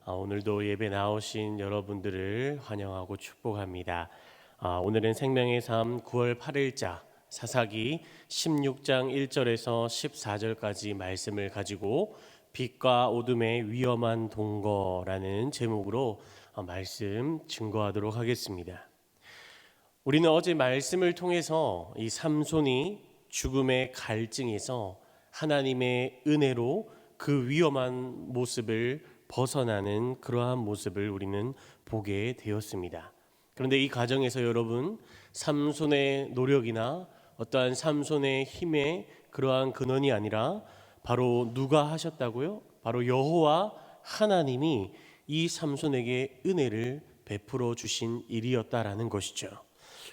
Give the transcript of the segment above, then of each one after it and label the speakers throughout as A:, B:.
A: 오늘도 예배 나오신 여러분들을 환영하고 축복합니다. 오늘은 생명의 삶 9월 8일자 사사기 16장 1절에서 14절까지 말씀을 가지고 빛과 어둠의 위험한 동거라는 제목으로 말씀 증거하도록 하겠습니다. 우리는 어제 말씀을 통해서 이 삼손이 죽음의 갈증에서 하나님의 은혜로 그 위험한 모습을 벗어나는 그러한 모습을 우리는 보게 되었습니다. 그런데 이 과정에서 여러분, 삼손의 노력이나 어떠한 삼손의 힘의 그러한 근원이 아니라 바로 누가 하셨다고요? 바로 여호와 하나님이 이 삼손에게 은혜를 베풀어 주신 일이었다라는 것이죠.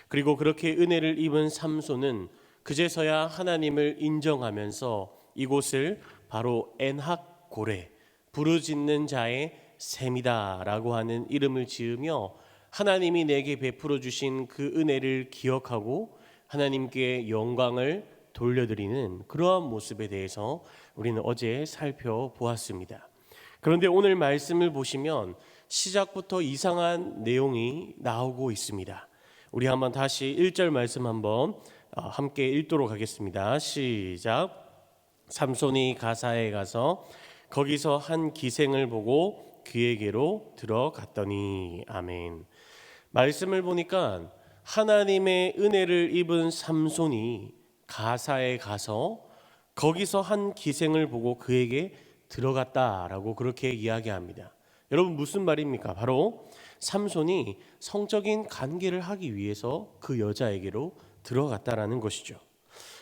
A: 그리고 그렇게 은혜를 입은 삼손은 그제서야 하나님을 인정하면서 이곳을 바로 엔학 고레, 부르짖는 자의 샘이다라고 하는 이름을 지으며 하나님이 내게 베풀어 주신 그 은혜를 기억하고 하나님께 영광을 돌려드리는 그러한 모습에 대해서 우리는 어제 살펴보았습니다. 그런데 오늘 말씀을 보시면 시작부터 이상한 내용이 나오고 있습니다. 우리 한번 다시 1절 말씀 한번 함께 읽도록 하겠습니다. 시작. 삼손이 가사에 가서 거기서 한 기생을 보고 그에게로 들어갔더니. 아멘. 말씀을 보니까 하나님의 은혜를 입은 삼손이 가사에 가서 거기서 한 기생을 보고 그에게 들어갔다라고 그렇게 이야기합니다. 여러분, 무슨 말입니까? 바로 삼손이 성적인 관계를 하기 위해서 그 여자에게로 들어갔다라는 것이죠.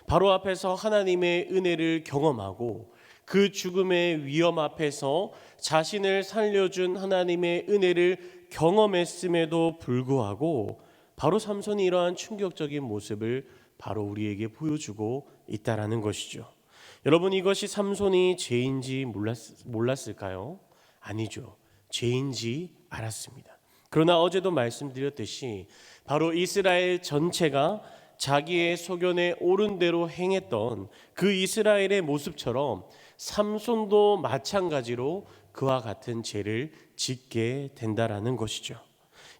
A: 바로 앞에서 하나님의 은혜를 경험하고 그 죽음의 위험 앞에서 자신을 살려준 하나님의 은혜를 경험했음에도 불구하고 바로 삼손이 이러한 충격적인 모습을 바로 우리에게 보여주고 있다라는 것이죠. 여러분, 이것이 삼손이 죄인지 몰랐을까요? 아니죠. 죄인지 알았습니다. 그러나 어제도 말씀드렸듯이 바로 이스라엘 전체가 자기의 소견에 옳은 대로 행했던 그 이스라엘의 모습처럼 삼손도 마찬가지로 그와 같은 죄를 짓게 된다라는 것이죠.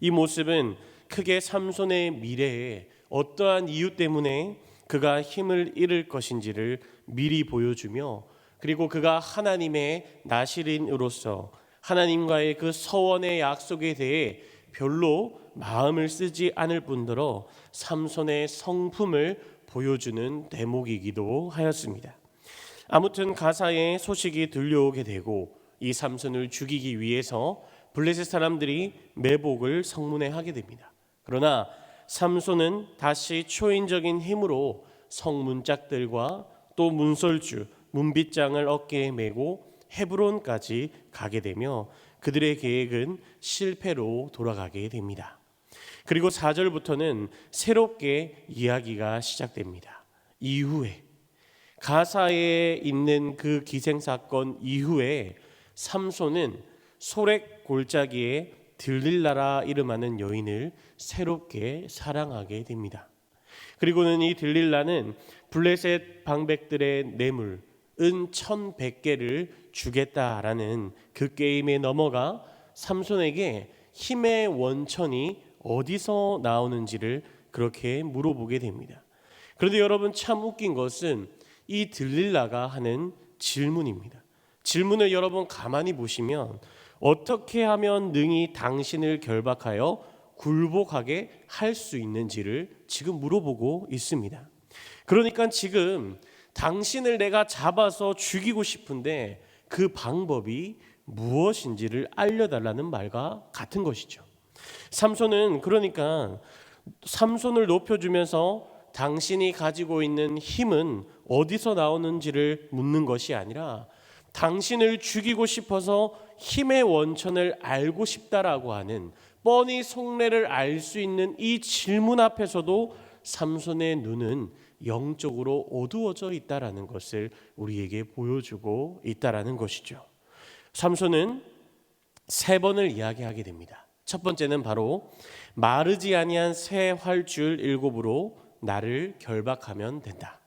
A: 이 모습은 크게 삼손의 미래에 어떠한 이유 때문에 그가 힘을 잃을 것인지를 미리 보여주며, 그리고 그가 하나님의 나실인으로서 하나님과의 그 서원의 약속에 대해 별로 마음을 쓰지 않을 뿐더러 삼손의 성품을 보여주는 대목이기도 하였습니다. 아무튼 가사에 소식이 들려오게 되고 이 삼손을 죽이기 위해서 블레셋 사람들이 매복을 성문에 하게 됩니다. 그러나 삼손은 다시 초인적인 힘으로 성문짝들과 또 문설주, 문빗장을 어깨에 메고 헤브론까지 가게 되며 그들의 계획은 실패로 돌아가게 됩니다. 그리고 4절부터는 새롭게 이야기가 시작됩니다. 이후에 가사에 있는 그 기생사건 이후에 삼손은 소렉 골짜기에 들릴라라 이름하는 여인을 새롭게 사랑하게 됩니다. 그리고는 이 들릴라는 블레셋 방백들의 뇌물 은 1,100개를 주겠다라는 그 게임에 넘어가 삼손에게 힘의 원천이 어디서 나오는지를 그렇게 물어보게 됩니다. 그런데 여러분, 참 웃긴 것은 이 들릴라가 하는 질문입니다. 질문을 여러분 가만히 보시면 어떻게 하면 능히 당신을 결박하여 굴복하게 할 수 있는지를 지금 물어보고 있습니다. 그러니까 지금 당신을 내가 잡아서 죽이고 싶은데 그 방법이 무엇인지를 알려달라는 말과 같은 것이죠. 삼손은 그러니까 삼손을 높여주면서 당신이 가지고 있는 힘은 어디서 나오는지를 묻는 것이 아니라 당신을 죽이고 싶어서 힘의 원천을 알고 싶다라고 하는 뻔히 속내를 알 수 있는 이 질문 앞에서도 삼손의 눈은 영적으로 어두워져 있다라는 것을 우리에게 보여주고 있다라는 것이죠. 삼손은 3번을 이야기하게 됩니다. 첫 번째는 바로 마르지 아니한 새 활줄 7으로 나를 결박하면 된다.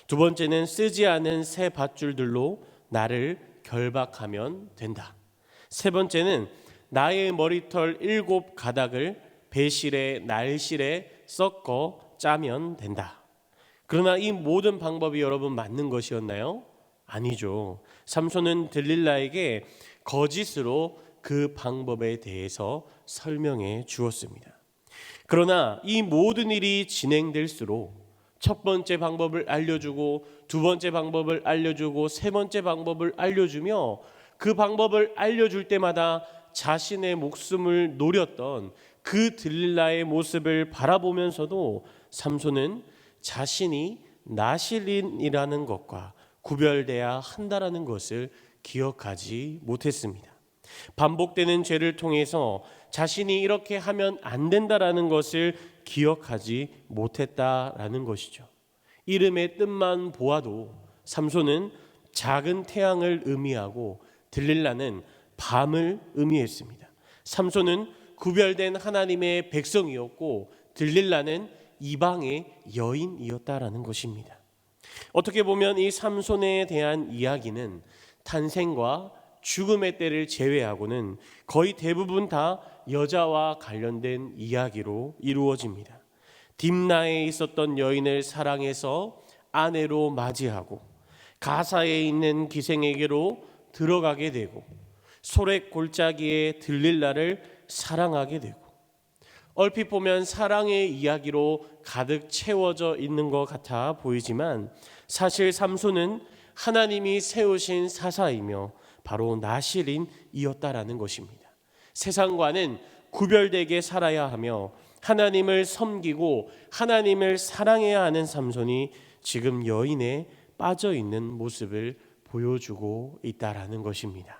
A: 두 번째는 쓰지 않은 새 밧줄들로 나를 결박하면 된다. 세 번째는 나의 머리털 7가닥을 배실에 날실에 섞어 짜면 된다. 그러나 이 모든 방법이 여러분 맞는 것이었나요? 아니죠. 삼손은 들릴라에게 거짓으로 그 방법에 대해서 설명해 주었습니다. 그러나 이 모든 일이 진행될수록 첫 번째 방법을 알려주고 두 번째 방법을 알려주고 세 번째 방법을 알려주며 그 방법을 알려줄 때마다 자신의 목숨을 노렸던 그 들릴라의 모습을 바라보면서도 삼손은 자신이 나실인이라는 것과 구별돼야 한다라는 것을 기억하지 못했습니다. 반복되는 죄를 통해서 자신이 이렇게 하면 안 된다라는 것을 기억하지 못했다라는 것이죠. 이름의 뜻만 보아도 삼손은 작은 태양을 의미하고 들릴라는 밤을 의미했습니다. 삼손은 구별된 하나님의 백성이었고 들릴라는 이방의 여인이었다라는 것입니다. 어떻게 보면 이 삼손에 대한 이야기는 탄생과 죽음의 때를 제외하고는 거의 대부분 다 여자와 관련된 이야기로 이루어집니다. 딥나에 있었던 여인을 사랑해서 아내로 맞이하고 가사에 있는 기생에게로 들어가게 되고 소렉 골짜기에 들릴라를 사랑하게 되고 얼핏 보면 사랑의 이야기로 가득 채워져 있는 것 같아 보이지만 사실 삼손은 하나님이 세우신 사사이며 바로 나실인이었다라는 것입니다. 세상과는 구별되게 살아야 하며 하나님을 섬기고 하나님을 사랑해야 하는 삼손이 지금 여인에 빠져 있는 모습을 보여주고 있다라는 것입니다.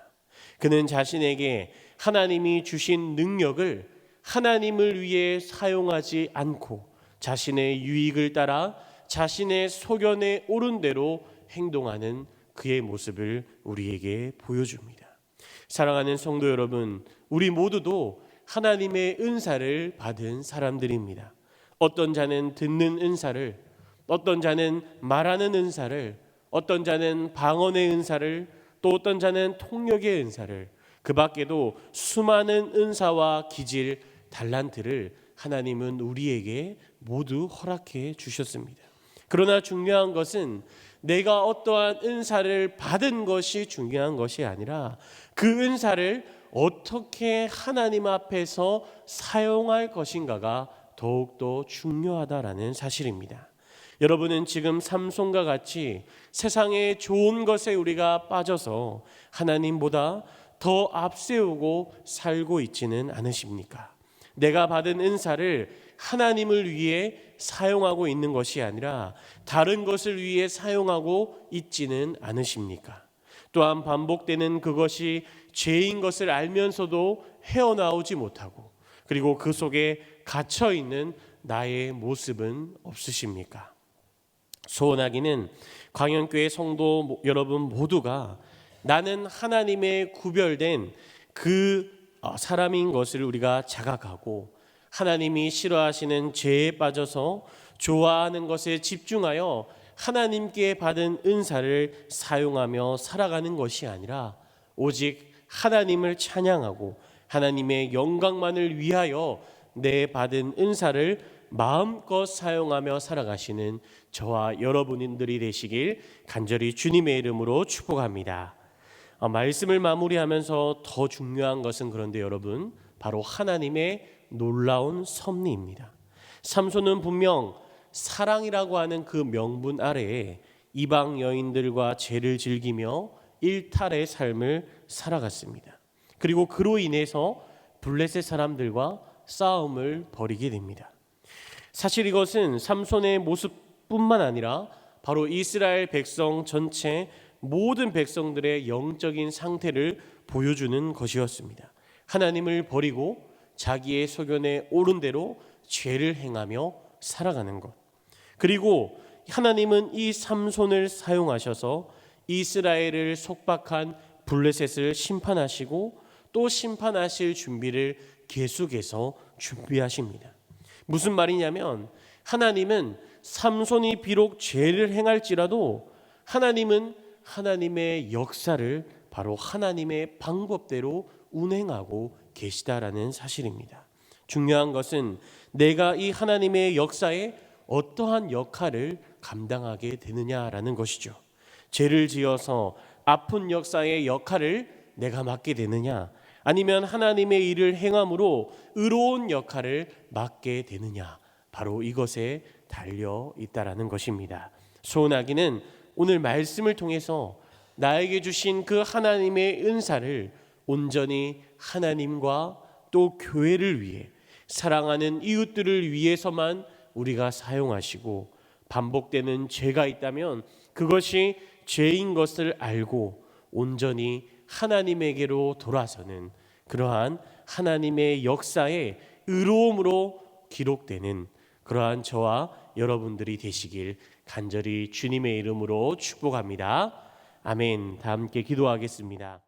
A: 그는 자신에게 하나님이 주신 능력을 하나님을 위해 사용하지 않고 자신의 유익을 따라 자신의 소견에 옳은 대로 행동하는 그의 모습을 우리에게 보여줍니다. 사랑하는 성도 여러분, 우리 모두도 하나님의 은사를 받은 사람들입니다. 어떤 자는 듣는 은사를, 어떤 자는 말하는 은사를, 어떤 자는 방언의 은사를, 또 어떤 자는 통역의 은사를, 그 밖에도 수많은 은사와 기질, 달란트를 하나님은 우리에게 모두 허락해 주셨습니다. 그러나 중요한 것은 내가 어떠한 은사를 받은 것이 중요한 것이 아니라 그 은사를 어떻게 하나님 앞에서 사용할 것인가가 더욱더 중요하다라는 사실입니다. 여러분은 지금 삼손과 같이 세상의 좋은 것에 우리가 빠져서 하나님보다 더 앞세우고 살고 있지는 않으십니까? 내가 받은 은사를 하나님을 위해 사용하고 있는 것이 아니라 다른 것을 위해 사용하고 있지는 않으십니까? 또한 반복되는 그것이 죄인 것을 알면서도 헤어나오지 못하고 그리고 그 속에 갇혀 있는 나의 모습은 없으십니까? 소원하기는 광현교회 성도 여러분 모두가 나는 하나님의 구별된 그 사람인 것을 우리가 자각하고 하나님이 싫어하시는 죄에 빠져서 좋아하는 것에 집중하여 하나님께 받은 은사를 사용하며 살아가는 것이 아니라 오직 하나님을 찬양하고 하나님의 영광만을 위하여 내 받은 은사를 마음껏 사용하며 살아가시는 저와 여러분들이 되시길 간절히 주님의 이름으로 축복합니다. 말씀을 마무리하면서 더 중요한 것은 그런데 여러분 바로 하나님의 놀라운 섭리입니다. 삼손은 분명 사랑이라고 하는 그 명분 아래에 이방 여인들과 죄를 즐기며 일탈의 삶을 살아갔습니다. 그리고 그로 인해서 블레셋 사람들과 싸움을 벌이게 됩니다. 사실 이것은 삼손의 모습뿐만 아니라 바로 이스라엘 백성 전체 모든 백성들의 영적인 상태를 보여주는 것이었습니다. 하나님을 버리고 자기의 소견에 옳은 대로 죄를 행하며 살아가는 것. 그리고 하나님은 이 삼손을 사용하셔서 이스라엘을 속박한 블레셋을 심판하시고 또 심판하실 준비를 계속해서 준비하십니다. 무슨 말이냐면 하나님은 삼손이 비록 죄를 행할지라도 하나님은 하나님의 역사를 바로 하나님의 방법대로 운행하고 계시다라는 사실입니다. 중요한 것은 내가 이 하나님의 역사에 어떠한 역할을 감당하게 되느냐라는 것이죠. 죄를 지어서 아픈 역사의 역할을 내가 맡게 되느냐, 아니면 하나님의 일을 행함으로 의로운 역할을 맡게 되느냐, 바로 이것에 달려 있다라는 것입니다. 소원하기는 오늘 말씀을 통해서 나에게 주신 그 하나님의 은사를 온전히 하나님과 또 교회를 위해, 사랑하는 이웃들을 위해서만 우리가 사용하시고, 반복되는 죄가 있다면 그것이 죄인 것을 알고 온전히 하나님에게로 돌아서는 그러한 하나님의 역사의 의로움으로 기록되는 그러한 저와 여러분들이 되시길 간절히 주님의 이름으로 축복합니다. 아멘. 다 함께 기도하겠습니다.